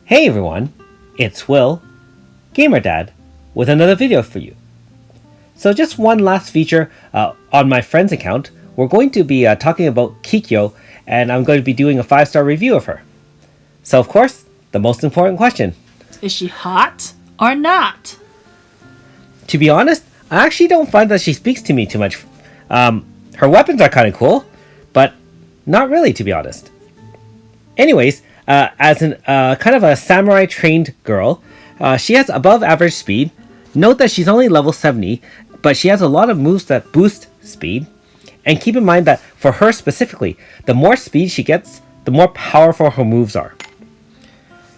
Hey everyone, it's Will, Gamer Dad, with another video for you. So just one last feature on my friend's account. We're going to be talking about Kikyo, and I'm going to be doing a 5-star review of her. So of course, the most important question. Is she hot or not? To be honest, I actually don't find that she speaks to me too much. Her weapons are kind of cool, but not really, to be honest. Anyways, as an kind of a samurai trained girl, she has above average speed. Note that she's only level 70, but she has a lot of moves that boost speed. And keep in mind that for her specifically, the more speed she gets, the more powerful her moves are.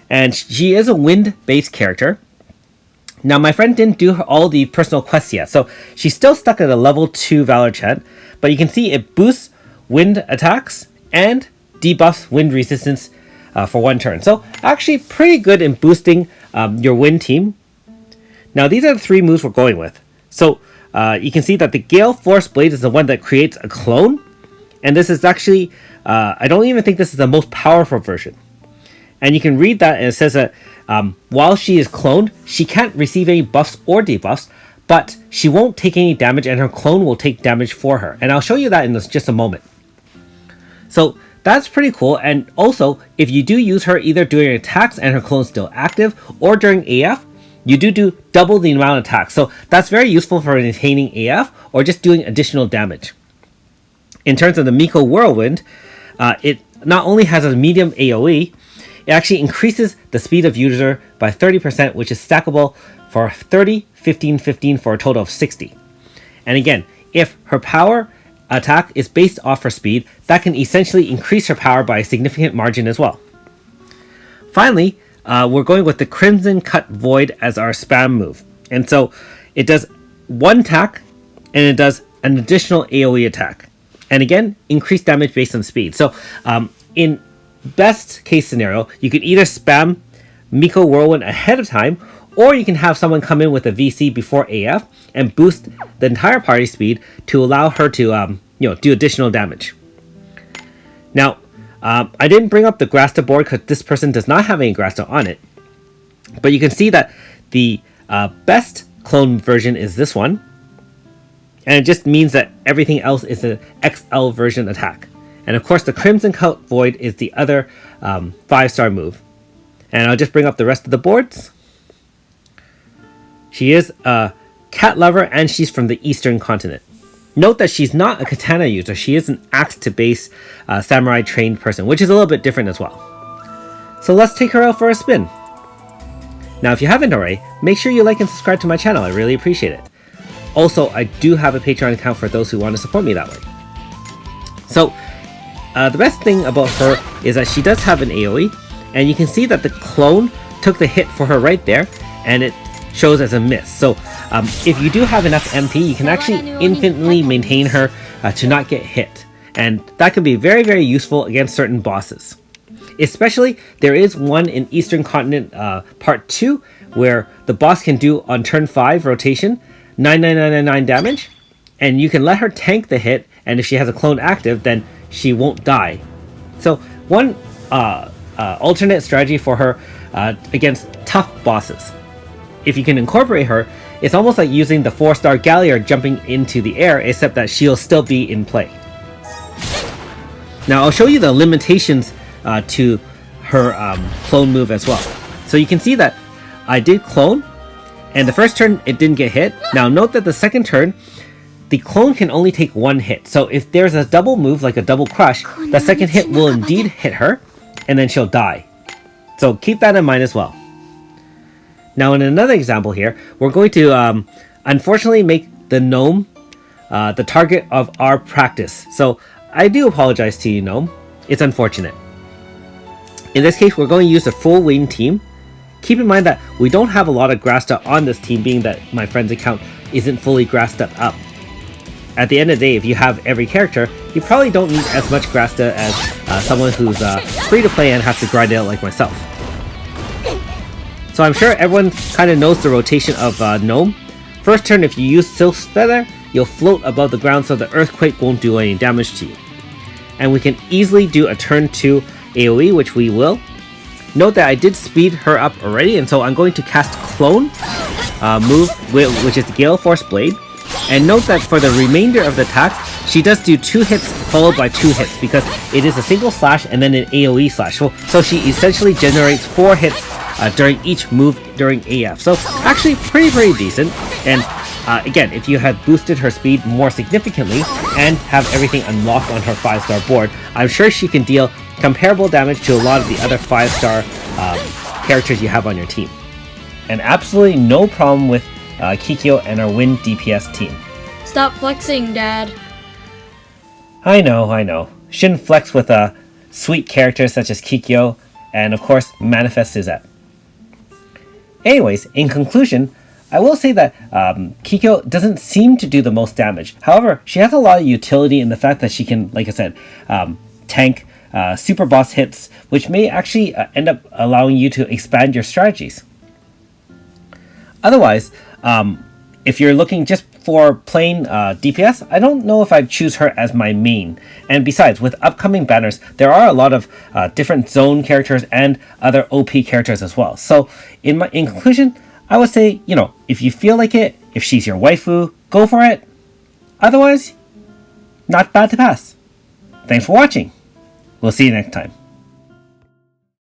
And she is a wind-based character. Now, my friend didn't do all the personal quests yet, so she's still stuck at a level 2 Valor Chant, but you can see it boosts wind attacks and debuffs wind resistance for one turn. So actually pretty good in boosting your wind team. Now these are the 3 moves we're going with. So you can see that the Gale Force Blade is the one that creates a clone. And this is actually, I don't even think this is the most powerful version. And you can read that and it says that while she is cloned, she can't receive any buffs or debuffs, but she won't take any damage and her clone will take damage for her. And I'll show you that in just a moment. So that's pretty cool. And also, if you do use her either during attacks and her clone is still active, or during AF, you do double the amount of attacks. So that's very useful for maintaining AF or just doing additional damage. In terms of the Miko Whirlwind, it not only has a medium AoE, it actually increases the speed of user by 30%, which is stackable for 30, 15, 15 for a total of 60. And again, if her power attack is based off her speed, that can essentially increase her power by a significant margin as well. Finally, we're going with the Crimson Cut Void as our spam move. And so it does 1 attack and it does an additional AoE attack. And again, increased damage based on speed. So in best case scenario, you could either spam Miko Whirlwind ahead of time, or you can have someone come in with a VC before AF and boost the entire party speed to allow her to do additional damage. Now, I didn't bring up the Grasta board because this person does not have any Grasta on it. But you can see that the best clone version is this one. And it just means that everything else is an XL version attack. And of course, the Crimson Cut Void is the other 5-star move. And I'll just bring up the rest of the boards. She is a cat lover and she's from the Eastern continent. Note that she's not a katana user. She is an axe to base samurai trained person, which is a little bit different as well. So let's take her out for a spin. Now, if you haven't already, make sure you like and subscribe to my channel. I really appreciate it. Also, I do have a Patreon account for those who want to support me that way. So the best thing about her is that she does have an AoE, and you can see that the clone took the hit for her right there, and it shows as a miss. So if you do have enough MP, you can actually infinitely maintain her to not get hit. And that can be very, very useful against certain bosses. Especially, there is one in Eastern Continent Part 2, where the boss can do on turn 5 rotation, 99999 damage, and you can let her tank the hit, and if she has a clone active, then she won't die. So one alternate strategy for her against tough bosses. If you can incorporate her, it's almost like using the 4-star Galliard jumping into the air, except that she'll still be in play. Now I'll show you the limitations to her clone move as well. So you can see that I did clone, and the first turn it didn't get hit. Now note that the second turn, the clone can only take 1 hit. So if there's a double move, like a double crush, the second hit will indeed hit her, and then she'll die. So keep that in mind as well. Now in another example here, we're going to unfortunately make the gnome the target of our practice. So I do apologize to you, gnome. It's unfortunate. In this case, we're going to use a full wing team. Keep in mind that we don't have a lot of Grasta on this team, being that my friend's account isn't fully Grasta up. At the end of the day, if you have every character, you probably don't need as much Grasta as someone who's free to play and has to grind it out like myself. So I'm sure everyone kind of knows the rotation of Gnome. First turn, if you use Sylph's Feather, you'll float above the ground so the Earthquake won't do any damage to you. And we can easily do a turn 2 AoE, which we will. note that I did speed her up already, and so I'm going to cast Clone move, which is Gale Force Blade. And note that for the remainder of the attack, she does do 2 hits followed by 2 hits because it is a single slash and then an AoE slash. So she essentially generates 4 hits during each move during AF. So actually pretty decent. And again, if you had boosted her speed more significantly and have everything unlocked on her 5-star board, I'm sure she can deal comparable damage to a lot of the other 5-star characters you have on your team. And absolutely no problem with Kikyo and our Wind DPS team. Stop flexing, Dad. I know. Shouldn't flex with sweet characters such as Kikyo and, of course, Manifest Suzette. Anyways, in conclusion, I will say that Kikyo doesn't seem to do the most damage. However, she has a lot of utility in the fact that she can, like I said, tank super boss hits, which may actually end up allowing you to expand your strategies. Otherwise, if you're looking just for plain DPS, I don't know if I'd choose her as my main. And besides, with upcoming banners, there are a lot of different zone characters and other OP characters as well. So in conclusion, I would say, if you feel like it, if she's your waifu, go for it. Otherwise, not bad to pass. Thanks for watching. We'll see you next time.